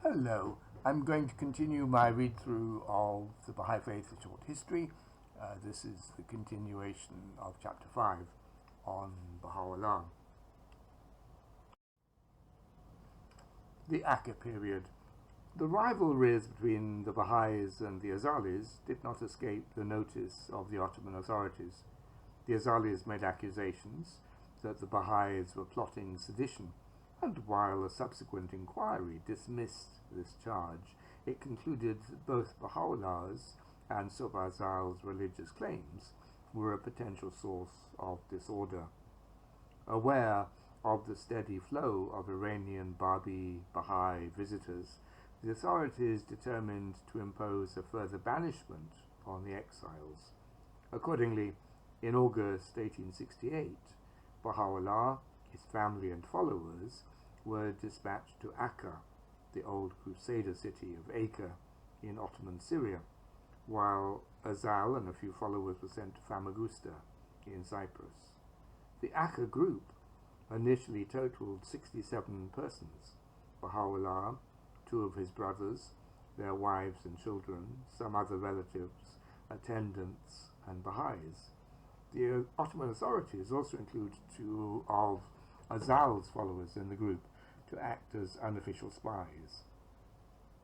Hello, I'm going to continue my read-through of the Baha'i Faith, A Short History. This is the continuation of Chapter 5 on Baha'u'llah. The Akka period. The rivalries between the Baha'is and the Azalis did not escape the notice of the Ottoman authorities. The Azalis made accusations that the Baha'is were plotting sedition, and while a subsequent inquiry dismissed this charge, it concluded that both Baha'u'llah's and Sobhazal's religious claims were a potential source of disorder. Aware of the steady flow of Iranian Babi Baha'i visitors, the authorities determined to impose a further banishment on the exiles. Accordingly, in August 1868, Baha'u'llah, his family and followers were dispatched to Akka, the old crusader city of Acre in Ottoman Syria, while Azal and a few followers were sent to Famagusta in Cyprus. The Akka group initially totaled 67 persons: Baha'u'llah, two of his brothers, their wives and children, some other relatives, attendants, and Baha'is. The Ottoman authorities also included two of Azal's followers in the group to act as unofficial spies.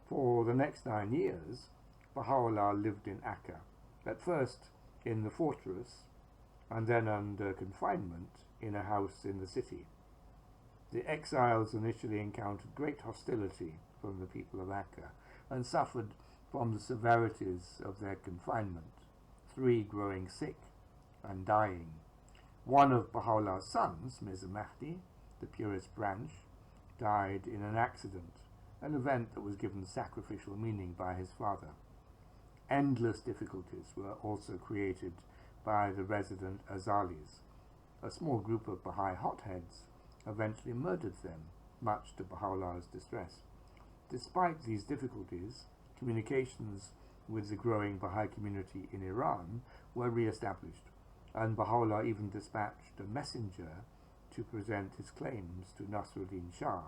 For the next 9 years, Baha'u'llah lived in Akka, at first in the fortress, and then under confinement in a house in the city. The exiles initially encountered great hostility from the people of Akka and suffered from the severities of their confinement, 3 growing sick and dying. One of Baha'u'llah's sons, Mirza Mahdi, the purest branch, died in an accident, an event that was given sacrificial meaning by his father. Endless difficulties were also created by the resident Azalis. A small group of Baha'i hotheads eventually murdered them, much to Baha'u'llah's distress. Despite these difficulties, communications with the growing Baha'i community in Iran were re-established, and Baha'u'llah even dispatched a messenger to present his claims to Nasruddin Shah.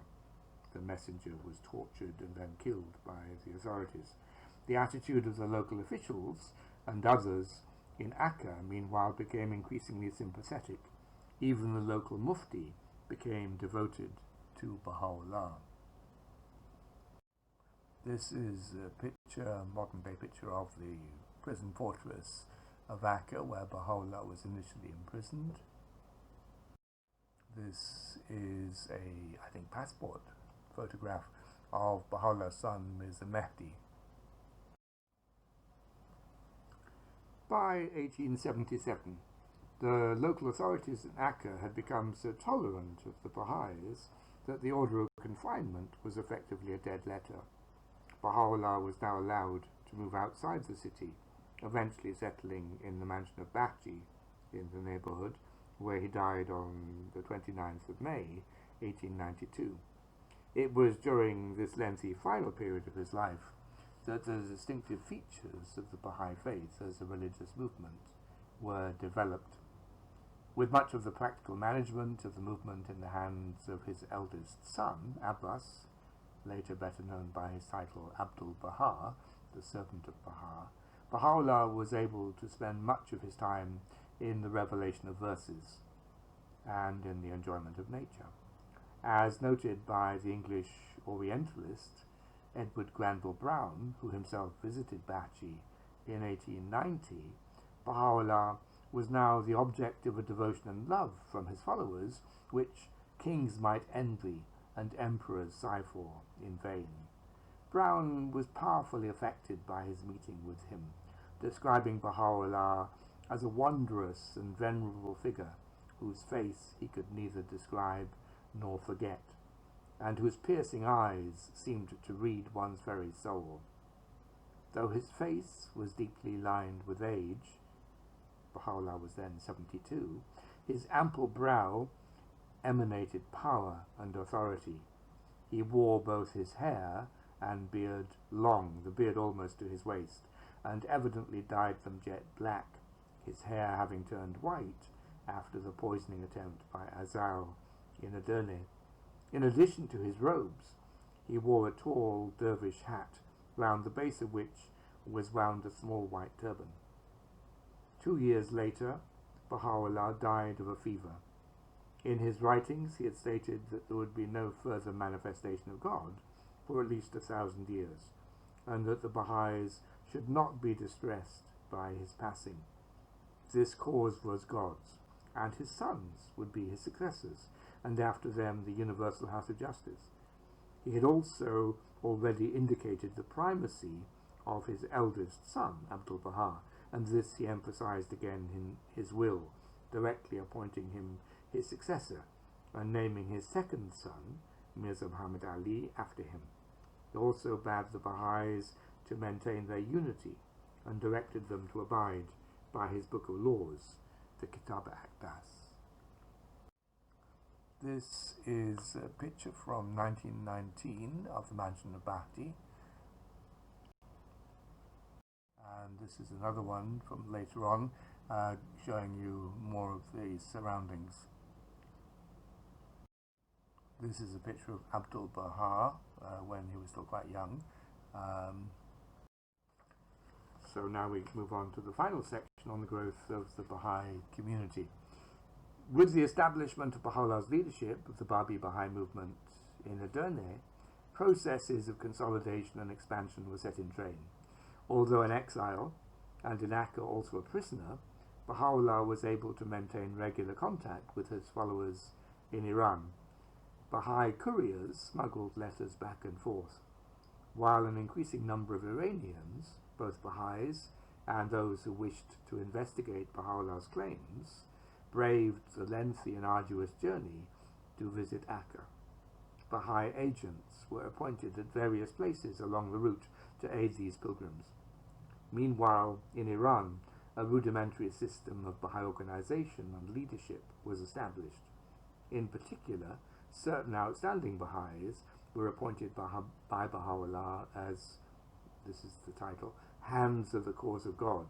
The messenger was tortured and then killed by the authorities. The attitude of the local officials and others in Akka, meanwhile, became increasingly sympathetic. Even the local mufti became devoted to Baha'u'llah. This is a modern day picture of the prison fortress of Akka, where Baha'u'llah was initially imprisoned. This is I think, passport photograph of Baha'u'llah's son, Mirza Mahdi. By 1877, the local authorities in Akka had become so tolerant of the Baha'is that the order of confinement was effectively a dead letter. Baha'u'llah was now allowed to move outside the city, eventually settling in the mansion of Bahji in the neighborhood, where he died on the 29th of May, 1892. It was during this lengthy final period of his life that the distinctive features of the Baha'i Faith as a religious movement were developed. With much of the practical management of the movement in the hands of his eldest son, Abbas, later better known by his title Abdul Baha, the servant of Baha, Baha'u'llah was able to spend much of his time in the revelation of verses and in the enjoyment of nature. As noted by the English Orientalist Edward Granville Browne, who himself visited Bahji in 1890, Baha'u'llah was now the object of a devotion and love from his followers which kings might envy and emperors sigh for in vain. Browne was powerfully affected by his meeting with him, describing Baha'u'llah as a wondrous and venerable figure whose face he could neither describe nor forget, and whose piercing eyes seemed to read one's very soul. Though his face was deeply lined with age, Baha'u'llah was then 72, his ample brow emanated power and authority. He wore both his hair and beard long, the beard almost to his waist, and evidently dyed them jet black, his hair having turned white after the poisoning attempt by Azal in Aderne. In addition to his robes, He wore a tall dervish hat, round the base of which was wound a small white turban. 2 years later, Baha'u'llah died of a fever. In his writings, he had stated that there would be no further manifestation of God for at least 1,000 years, and that the Baha'is should not be distressed by his passing. This cause was God's, and his sons would be his successors, and after them the universal house of justice. He had also already indicated the primacy of his eldest son, Abdul-Baha, and this he emphasized again in his will, directly appointing him his successor and naming his second son, Mirza Muhammad Ali, after him. He also bade the Baha'is to maintain their unity and directed them to abide by his book of laws, the Kitab al-Aqdas. This is a picture from 1919 of the mansion of Bahati, and this is another one from later on, showing you more of the surroundings. This is a picture of Abdul-Baha when he was still quite young. So now we move on to the final section on the growth of the Baha'i community. With the establishment of Baha'u'llah's leadership of the Babi Baha'i movement in Edirne, processes of consolidation and expansion were set in train. Although an exile, and in Akka also a prisoner, Baha'u'llah was able to maintain regular contact with his followers in Iran. Baha'i couriers smuggled letters back and forth, while an increasing number of Iranians, both Baha'is and those who wished to investigate Baha'u'llah's claims, braved the lengthy and arduous journey to visit Akka. Baha'i agents were appointed at various places along the route to aid these pilgrims. Meanwhile, in Iran, a rudimentary system of Baha'i organization and leadership was established. In particular, certain outstanding Baha'is were appointed by Baha'u'llah as, this is the title, Hands of the Cause of God,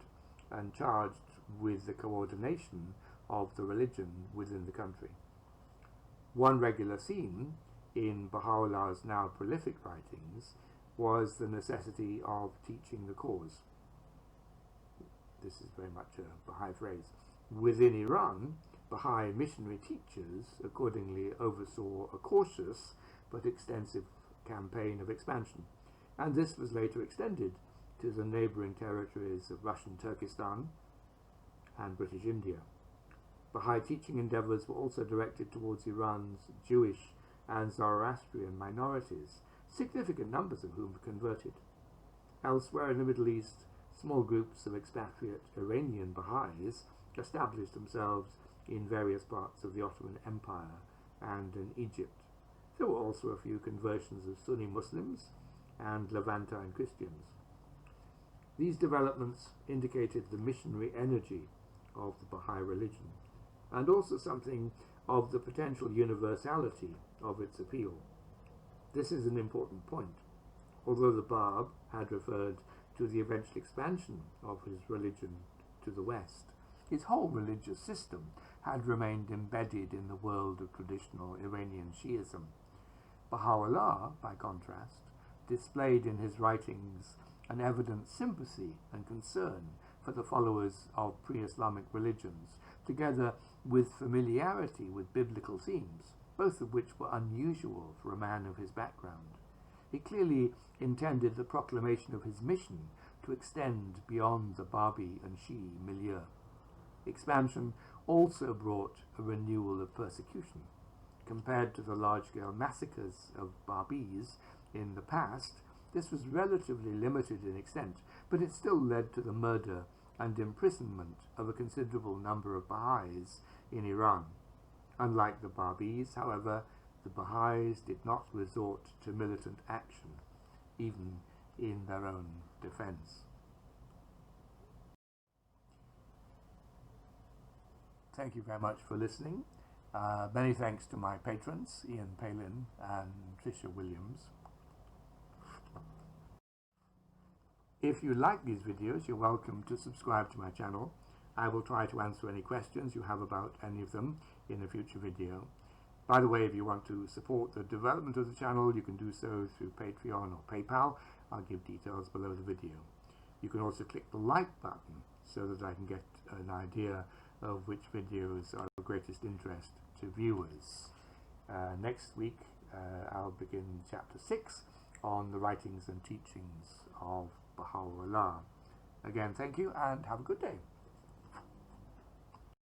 and charged with the coordination of the religion within the country. One regular theme in Baha'u'llah's now prolific writings was the necessity of teaching the cause. This is very much a Baha'i phrase. Within Iran, Baha'i missionary teachers accordingly oversaw a cautious but extensive campaign of expansion, and this was later extended to the neighboring territories of Russian Turkestan and British India. Baha'i teaching endeavors were also directed towards Iran's Jewish and Zoroastrian minorities, significant numbers of whom converted. Elsewhere in the Middle East, small groups of expatriate Iranian Baha'is established themselves in various parts of the Ottoman Empire and in Egypt. There were also a few conversions of Sunni Muslims and Levantine Christians. These developments indicated the missionary energy of the Baha'i religion, and also something of the potential universality of its appeal. This is an important point. Although the Bab had referred to the eventual expansion of his religion to the West, his whole religious system had remained embedded in the world of traditional Iranian Shi'ism. Baha'u'llah, by contrast, displayed in his writings an evident sympathy and concern for the followers of pre-Islamic religions, together with familiarity with biblical themes, both of which were unusual for a man of his background. He clearly intended the proclamation of his mission to extend beyond the Babi and Shi'i milieu. Expansion also brought a renewal of persecution. Compared to the large-scale massacres of Babis in the past, this was relatively limited in extent, but it still led to the murder and imprisonment of a considerable number of Baha'is in Iran. Unlike the Babis, however, the Baha'is did not resort to militant action, even in their own defense. Thank you very much for listening. Many thanks to my patrons, Ian Palin and Tricia Williams. If you like these videos, you're welcome to subscribe to my channel. I will try to answer any questions you have about any of them in a future video. By the way, if you want to support the development of the channel, you can do so through Patreon or PayPal. I'll give details below the video. You can also click the like button so that I can get an idea of which videos are of greatest interest to viewers. Next week I'll begin chapter 6 on the writings and teachings of Baha'u'llah. Again, thank you and have a good day.